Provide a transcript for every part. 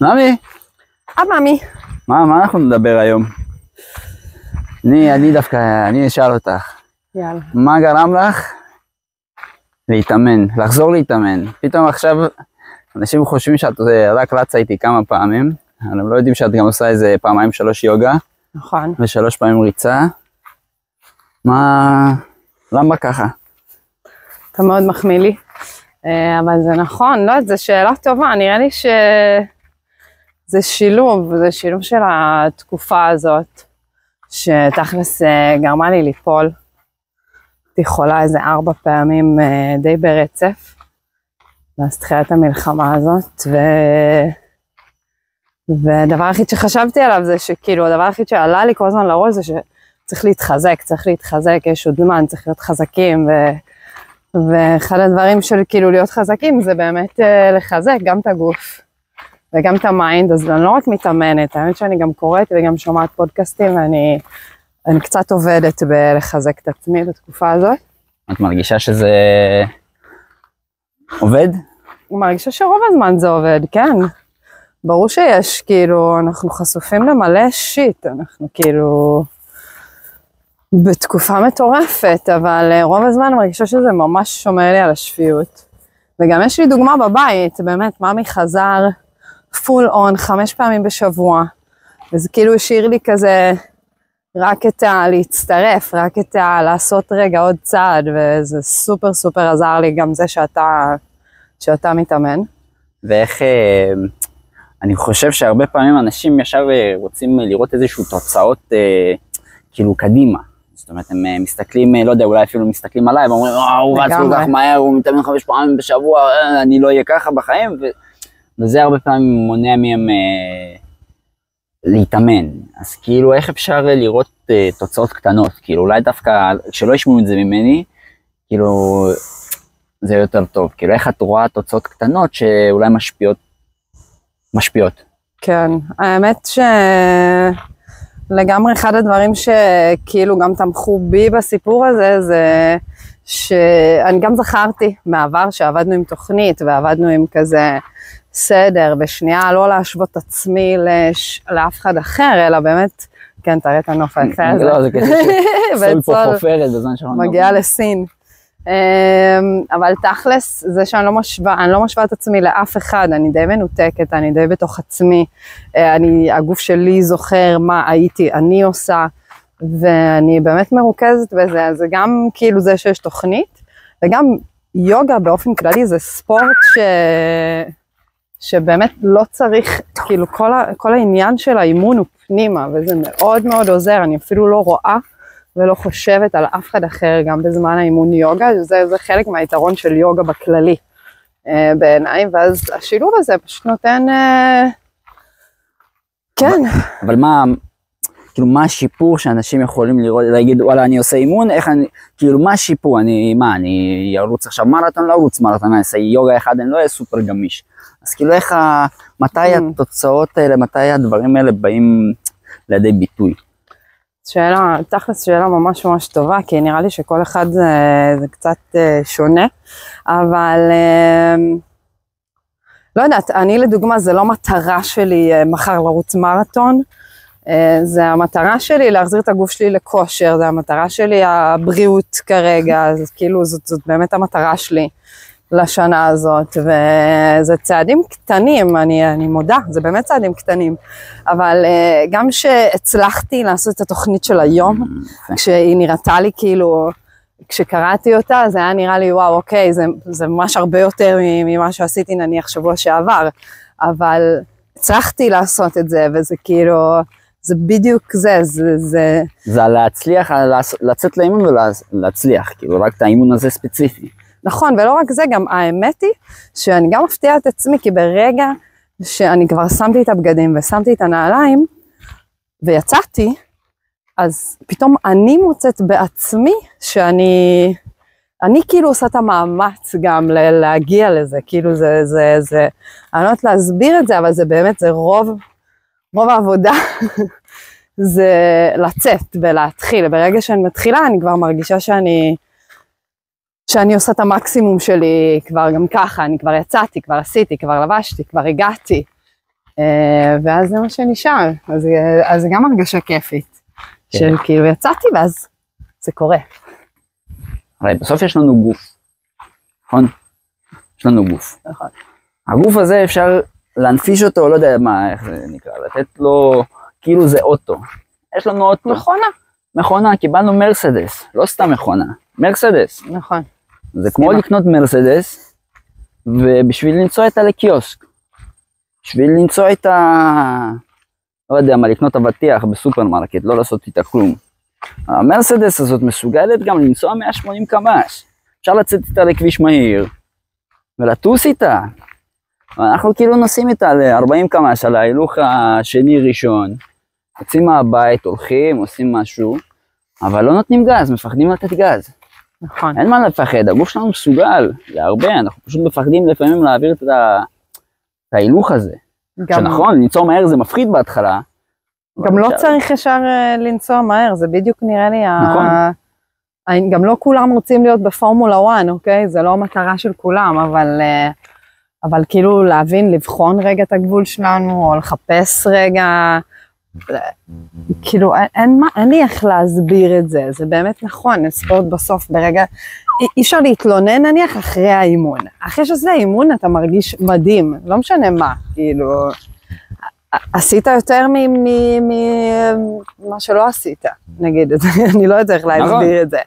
נעמי, מאמי. מה אנחנו נדבר היום? אני אשאל אותך. יאללה. מה גרם לך להתאמן, לחזור להתאמן? פתאום עכשיו אנשים חושבים שאת רק רצה איתי כמה פעמים, אבל הם לא יודעים שאת גם עושה איזה 2-3 יוגה. נכון. ו3 פעמים ריצה. למה ככה? אתה מאוד מחמיא לי. אבל זה נכון, לא, זו שאלה טובה, נראה לי שזה שילוב, זה שילוב של התקופה הזאת, שתכלס גרמה לי ליפול. הייתי חולה איזה 4 פעמים די ברצף, ואז תחילת המלחמה הזאת, והדבר היחיד שחשבתי עליו זה שכאילו, הדבר היחיד שעלה לי כל הזמן לראש זה שצריך להתחזק, יש עוד זמן, צריך להיות חזקים, ואחד הדברים של כאילו להיות חזקים זה באמת לחזק גם את הגוף וגם את המיינד, אז אני לא רק מתאמנת, האמת שאני גם קוראת וגם שומעת פודקאסטים, ואני קצת עובדת בלחזק את עצמי בתקופה הזאת. את מרגישה שזה עובד? אני מרגישה שרוב הזמן זה עובד, כן. ברור שיש, כאילו, אנחנו חשופים למלא שיט, אנחנו כאילו בתקופה מטורפת, אבל רוב הזמן אני מרגישה שזה ממש שומר לי על השפיות. וגם יש לי דוגמה בבית, באמת, מאמי חזר פול און 5 פעמים בשבוע, וזה כאילו השאיר לי כזה רק את להצטרף, רק את לעשות רגע עוד צעד, וזה סופר סופר עזר לי גם זה שאתה מתאמן. ואיך, אני חושב שהרבה פעמים אנשים ישר רוצים לראות איזשהו תוצאות כאילו קדימה. זאת אומרת, הם מסתכלים, לא יודע, אולי אפילו מסתכלים עליי, ואומרים, הוא רץ כל כך מהר, הוא מתאמן 5 פעמים בשבוע, אני לא אהיה ככה בחיים, וזה הרבה פעמים מונע מהם להתאמן. אז כאילו, איך אפשר לראות תוצאות קטנות? כאילו, אולי דווקא, כשלא ישמעו את זה ממני, כאילו, זה יותר טוב. כאילו, איך את רואה תוצאות קטנות שאולי משפיעות? כן, האמת לגמרי אחד הדברים שכאילו גם תמכו בי בסיפור הזה, זה שאני גם זכרתי מעבר שעבדנו עם תוכנית, ועבדנו עם כזה סדר, ושנייה לא להשוות את עצמי לאף אחד אחר, אלא באמת, כן, תראה את הנוף היפה הזה. לא, זה כזה סול פה חופרת בזמן שלנו. מגיעה לסין. אבל תכלס, זה שאני לא משווה את עצמי לאף אחד, אני די מנותקת, אני די בתוך עצמי, הגוף שלי זוכר מה אני עושה, ואני באמת מרוכזת בזה, אז זה גם כאילו זה שיש תוכנית, וגם יוגה באופן כללי זה ספורט שבאמת לא צריך, כאילו כל העניין של האימון הוא פנימה, וזה מאוד מאוד עוזר, אני אפילו לא רואה, ולא חושבת על אף אחד אחר גם בזמן האימון יוגה, זה חלק מהיתרון של יוגה בכללי בעיניי, ואז השילוב הזה פשוט נותן, כן. אבל מה השיפור שאנשים יכולים לראות, להגיד, וואלה, אני עושה אימון, כאילו מה השיפור, אני ארוץ עכשיו מרתון, לא ארוץ מרתון, אני אעשה יוגה אחד, אני לא אהיה סופר גמיש. אז כאילו מתי התוצאות האלה, מתי הדברים האלה באים לידי ביטוי? תכלס שאלה ממש ממש טובה, כי נראה לי שכל אחד זה קצת שונה, אבל לא יודעת, אני לדוגמה, זה לא מטרה שלי מחר לרוץ מרתון, זה המטרה שלי להחזיר את הגוף שלי לכושר, זה המטרה שלי הבריאות כרגע, אז כאילו זאת באמת המטרה שלי לשנה הזאת, וזה צעדים קטנים, אני מודה, זה באמת צעדים קטנים, אבל גם שהצלחתי לעשות את התוכנית של היום, כשהיא נראתה לי כאילו, כשקראתי אותה, זה היה נראה לי, וואו, אוקיי, זה ממש הרבה יותר ממה שעשיתי נניח שבוע שעבר, אבל הצלחתי לעשות את זה, וזה כאילו, זה בדיוק זה. זה להצליח, לצאת לאימון ולהצליח, כאילו רק את האימון הזה ספציפי. נכון, ולא רק זה, גם האמת היא שאני גם מפתיעה את עצמי, כי ברגע שאני כבר שמתי את הבגדים ושמתי את הנעליים, ויצאתי, אז פתאום אני מוצאת בעצמי שאני כאילו עושה את המאמץ גם להגיע לזה, כאילו זה, אני לא יודעת להסביר את זה, אבל זה באמת, זה רוב העבודה, זה לצאת ולהתחיל, ברגע שאני מתחילה, אני כבר מרגישה שאני עושה את המקסימום שלי כבר גם ככה, אני כבר יצאתי, כבר עשיתי, כבר לבשתי, כבר הגעתי, ואז זה מה שנשאר, אז זה גם הרגשה כיפית, של כאילו יצאתי ואז זה קורה. הרי בסוף יש לנו גוף, נכון? יש לנו גוף. נכון. הגוף הזה אפשר להנפיש אותו, לא יודע מה, איך זה נקרא, לתת לו, כאילו זה אוטו. יש לנו אוטו. מכונה, קיבלנו מרסדס, לא סתם מכונה, מרסדס. נכון. זה כמו לקנות מרסדס, ובשביל למצוא את הקיוסק. בשביל למצוא את לא יודע מה, לקנות אבטיח בסופרמרקט, לא לעשות איתה כלום. המרסדס הזאת מסוגלת גם לנסוע 180 קמ"ש. אפשר לצאת איתה לכביש מהיר, ולטוס איתה. אנחנו כאילו נוסעים איתה ל-40 קמ"ש על ההילוך השני ראשון. יוצאים מהבית, הולכים, עושים משהו, אבל לא נותנים גז, מפחדים לתת גז. נכון. אין מה לפחד, הגוף שלנו מסוגל להרבה, אנחנו פשוט מפחדים לפעמים להעביר את ההילוך הזה. שנכון, לנסוע מהר זה מפחיד בהתחלה. גם לא צריך ישר לנסוע מהר, זה בדיוק נראה לי, נכון. גם לא כולם רוצים להיות בפורמולה 1, אוקיי? זה לא המטרה של כולם, אבל כאילו להבין, לבחון רגע את הגבול שלנו, או לחפש רגע, כאילו אין לי איך להסביר את זה, זה באמת נכון, ספורט בסוף ברגע, אי אפשר להתלונן נניח אחרי האימון, אחרי שזה האימון אתה מרגיש מדהים, לא משנה מה, כאילו, עשית יותר ממה שלא עשית, נגיד את זה, אני לא יודעת איך להסביר את זה,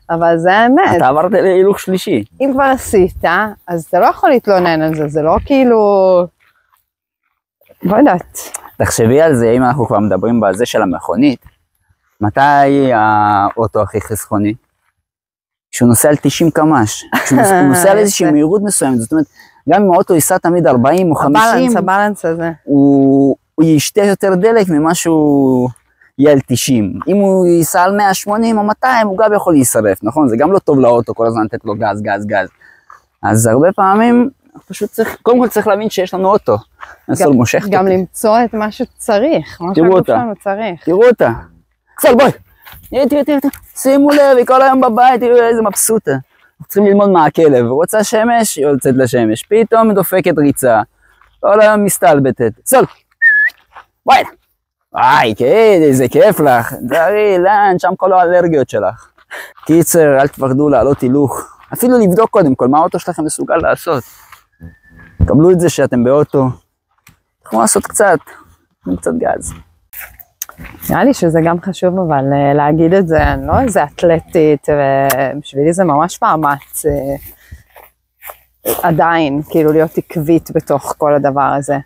אבל זה האמת. אתה עברת להילוך שלישי. אם כבר עשית, אז אתה לא יכול להתלונן על זה, זה לא כאילו, לא יודעת. תחשבי על זה, אם אנחנו כבר מדברים בזה של המכונית, מתי האוטו הכי חסכוני? כשהוא נוסע על 90 קמ"ש, כשהוא נוסע על איזושהי מהירות מסוימת, זאת אומרת, גם אם האוטו ייסע תמיד 40 או 50, הבלנס הזה. הוא ישתה יותר דלק ממה שהוא יהיה על 90. אם הוא ייסע על 180 או 200, הוא גם יכול להישרף, נכון? זה גם לא טוב לאוטו, כל הזמן לתת לו גז, גז, גז. אז הרבה פעמים, פשוט צריך, קודם כל צריך להבין שיש לנו אוטו. גם למצוא את מה שצריך, מה שהגוף שלנו צריך. תראו אותה. קצת בואי. תראי, שימו לב, היא כל היום בבית, תראו איזה מבסוטה. אנחנו צריכים ללמוד מה הכלב, הוא רוצה שמש, היא יוצאת לשמש, פתאום דופקת ריצה, כל היום מסתלבטת. סול. בואי. וואי, כן, איזה כיף לך. דרי, לאן, שם כל האלרגיות שלך. קיצר, אל תפחדו לעלות הילוך. אפילו לבדוק קודם כל מה האוטו שלכם מסוגל לעשות. קבלו את זה שאתם באוטו. תוכלו לעשות קצת גז. נראה לי שזה גם חשוב, אבל להגיד את זה, אני לא איזה אתלטית, ובשבילי זה ממש מאמץ עדיין, כאילו להיות עקבית בתוך כל הדבר הזה.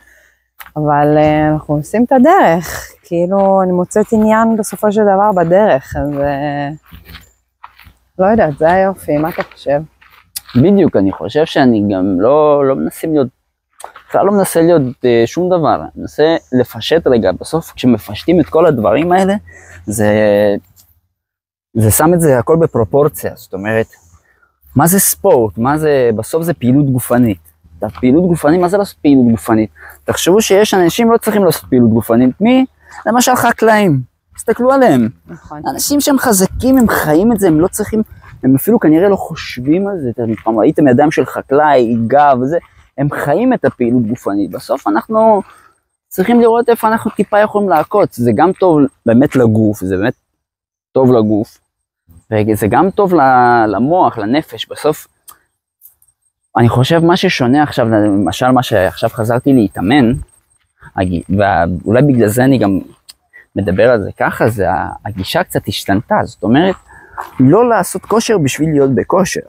אבל אנחנו עושים את הדרך, כאילו אני מוצאת עניין בסופו של דבר בדרך, אז לא יודעת, זה היופי, מה אתה חושב? בדיוק, אני חושב שאני גם לא מנסים להיות, בכלל לא מנסה להיות שום דבר, אני מנסה לפשט רגע, בסוף כשמפשטים את כל הדברים האלה, זה שם את זה הכל בפרופורציה, זאת אומרת, מה זה ספורט, בסוף זה פעילות גופנית, פעילות גופנית, מה זה לעשות פעילות גופנית? תחשבו שיש אנשים לא צריכים לעשות פעילות גופנית, מי? למשל חקלאים, תסתכלו עליהם, נכון. אנשים שהם חזקים, הם חיים את זה, הם לא צריכים, הם אפילו כנראה לא חושבים על זה, פעם ראיתם ידיים של חקלאי, גב וזה, הם חיים את הפעילות גופנית, בסוף אנחנו צריכים לראות איפה אנחנו טיפה יכולים לעקוץ, זה גם טוב באמת לגוף, זה באמת טוב לגוף, וזה גם טוב למוח, לנפש, בסוף, אני חושב מה ששונה עכשיו, למשל מה שעכשיו חזרתי להתאמן, ואולי בגלל זה אני גם מדבר על זה ככה, זה הגישה קצת השתנתה, זאת אומרת, לא לעשות כושר בשביל להיות בכושר,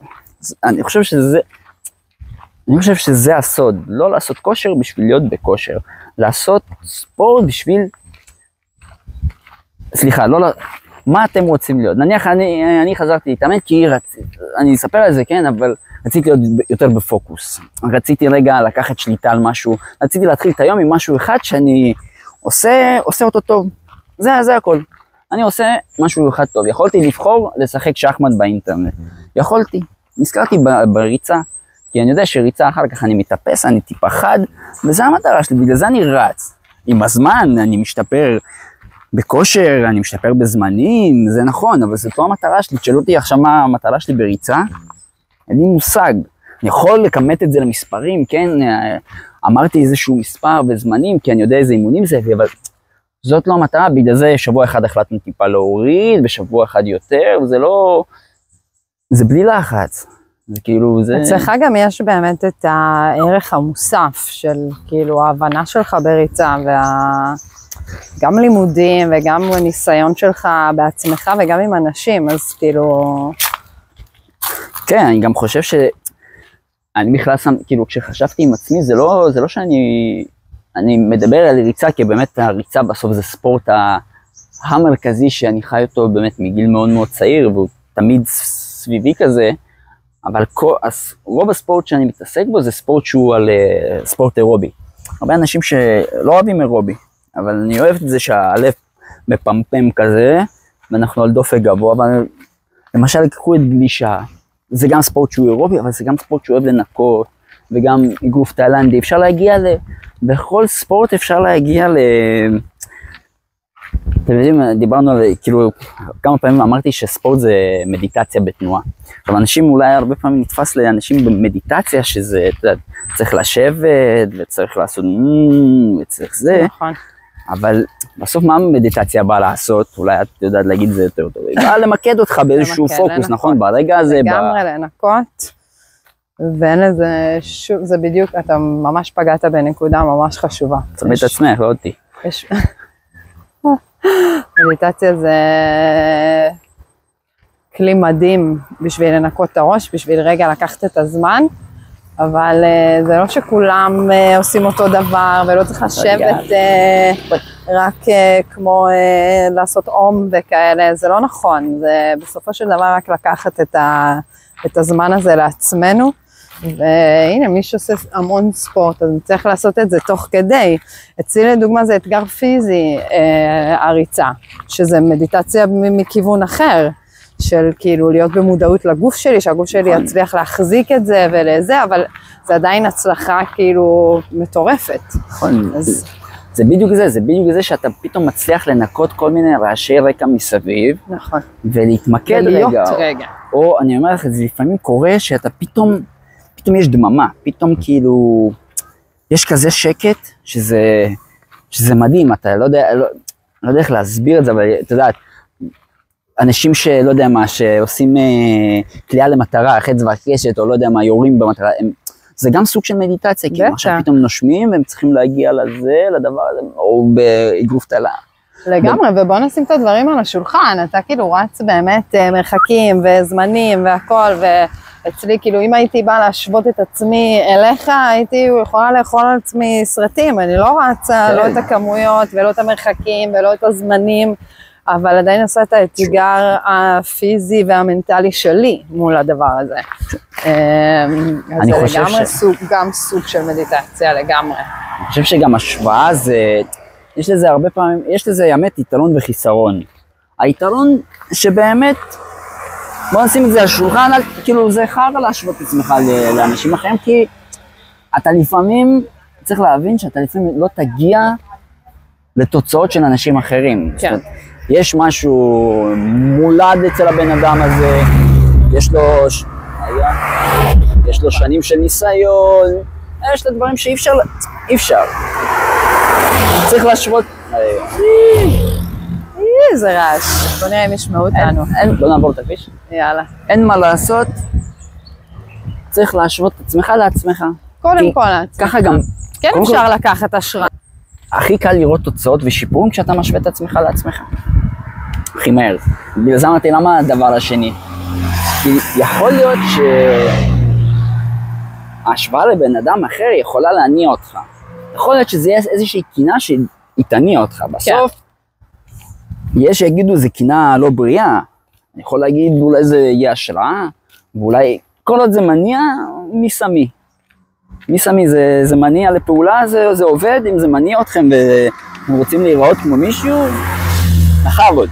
אני חושב שזה הסוד, לא לעשות כושר בשביל להיות בכושר, לעשות ספורט בשביל, סליחה, מה אתם רוצים להיות? נניח אני חזרתי להתאמן כי אני אספר על זה, כן, אבל רציתי להיות יותר בפוקוס, רציתי רגע לקחת שליטה על משהו, רציתי להתחיל את היום עם משהו אחד שאני עושה אותו טוב, זה הכל, אני עושה משהו אחד טוב, יכולתי לבחור לשחק שחמט באינטרנט, יכולתי, נזכרתי בריצה, כי אני יודע שריצה אחר כך אני מתאפס, אני טיפה חד, וזה המטרה שלי, בגלל זה אני רץ. עם הזמן אני משתפר בכושר, אני משתפר בזמנים, זה נכון, אבל זו לא המטרה שלי, תשאלו אותי עכשיו מה המטרה שלי בריצה, אין לי מושג. אני יכול לכמת את זה למספרים, כן, אמרתי איזשהו מספר וזמנים, כי אני יודע איזה אימונים זה, אבל זאת לא המטרה, בגלל זה שבוע אחד החלטנו טיפה להוריד, בשבוע אחד יותר, וזה לא, זה בלי לחץ. זה כאילו, זה... אצלך גם יש באמת את הערך המוסף של כאילו ההבנה שלך בריצה, גם לימודים וגם הניסיון שלך בעצמך וגם עם אנשים, אז כאילו... כן, אני גם חושב אני בכלל שם, כאילו כשחשבתי עם עצמי, זה לא אני מדבר על ריצה, כי באמת הריצה בסוף זה ספורט המרכזי שאני חי אותו באמת מגיל מאוד מאוד צעיר, והוא תמיד סביבי כזה, אבל רוב הספורט שאני מתעסק בו זה ספורט שהוא על ספורט אירובי. הרבה אנשים שלא אוהבים אירובי, אבל אני אוהב את זה שהלב מפמפם כזה, ואנחנו על דופק גבוה, אבל למשל קחו את גלישה, זה גם ספורט שהוא אירובי, אבל זה גם ספורט שהוא אוהב לנקות, וגם אגרוף תאילנדי, אפשר להגיע בכל ספורט אפשר להגיע אתם יודעים, דיברנו על, כאילו, כמה פעמים אמרתי שספורט זה מדיטציה בתנועה. עכשיו, אנשים אולי הרבה פעמים נתפס לאנשים במדיטציה, שזה, אתה יודע, צריך לשבת, וצריך לעשות, וצריך זה. נכון. אבל בסוף מה המדיטציה באה לעשות? אולי את יודעת להגיד זה יותר טוב. היא באה למקד אותך באיזשהו פוקוס, נכון? ברגע הזה... לגמרי לנקות, ואין לזה שוב, זה בדיוק, אתה ממש פגעת בנקודה ממש חשובה. תצמי את עצמך, לא אותי. מדיטציה זה כלי מדהים בשביל לנקות את הראש, בשביל רגע לקחת את הזמן, אבל זה לא שכולם עושים אותו דבר, ולא צריך לשבת רק כמו לעשות אום וכאלה, זה לא נכון, זה בסופו של דבר רק לקחת את הזמן הזה לעצמנו, והנה מי שעושה המון ספורט, אז צריך לעשות את זה תוך כדי. אצלי לדוגמה זה אתגר פיזי, הריצה, שזה מדיטציה מכיוון אחר, של כאילו להיות במודעות לגוף שלי, שהגוף שלי יצליח להחזיק את זה ולזה, אבל זה עדיין הצלחה כאילו מטורפת. נכון, זה בדיוק זה שאתה פתאום מצליח לנקות כל מיני רעשי רקע מסביב, נכון. ולהתמקד רגע. או אני אומר לך, זה לפעמים קורה שאתה פתאום יש דממה, פתאום כאילו, יש כזה שקט, שזה מדהים, אתה לא יודע איך להסביר את זה, אבל אתה יודע, אנשים שלא יודע מה, שעושים קליעה למטרה, חץ והקשת, או לא יודע מה, יורים במטרה, זה גם סוג של מדיטציה, כי עכשיו פתאום נושמים, והם צריכים להגיע לדבר הזה, או באגרוף תאילנדי. לגמרי, ובוא נשים את הדברים על השולחן, אתה כאילו רץ באמת מרחקים וזמנים והכל, ואצלי כאילו אם הייתי באה להשוות את עצמי אליך, הייתי יכולה לאכול על עצמי סרטים, אני לא רצה לא את הכמויות ולא את המרחקים ולא את הזמנים, אבל עדיין עושה את האתגר הפיזי והמנטלי שלי מול הדבר הזה. אז זה לגמרי גם סוג של מדיטציה לגמרי. אני חושב שגם השוואה זה... יש לזה הרבה פעמים, יש לזה באמת יתרון וחיסרון. היתרון שבאמת, בוא נשים את זה על שולחן, כאילו זה חר להשוות את עצמך לאנשים אחרים, כי אתה לפעמים, צריך להבין שאתה לפעמים לא תגיע לתוצאות של אנשים אחרים. כן. זאת אומרת, יש משהו מולד אצל הבן אדם הזה, יש לו שנים של ניסיון, יש לו דברים שאי אפשר. צריך להשוות. איזה רעש. בוא נראה אם ישמעו אותנו. בוא נעבור את הכביש. יאללה. אין מה לעשות. צריך להשוות את עצמך לעצמך. קודם כל. ככה גם. כן אפשר לקחת השראה. הכי קל לראות תוצאות ושיפורים כשאתה משווה את עצמך לעצמך. הכי מהר. בגלל זה אמרתי למה הדבר השני. כי יכול להיות שההשוואה לבן אדם אחר יכולה להניע אותך. יכול להיות שזה יהיה איזושהי קינה שהיא תניע אותך. בסוף, יש שיגידו זה קינה לא בריאה. אני יכול להגיד אולי זה יהיה השראה, ואולי כל עוד זה מניע, מי שמי. מי שמי זה מניע לפעולה, זה עובד, אם זה מניע אתכם ואתם רוצים להיראות כמו מישהו, נחבוד.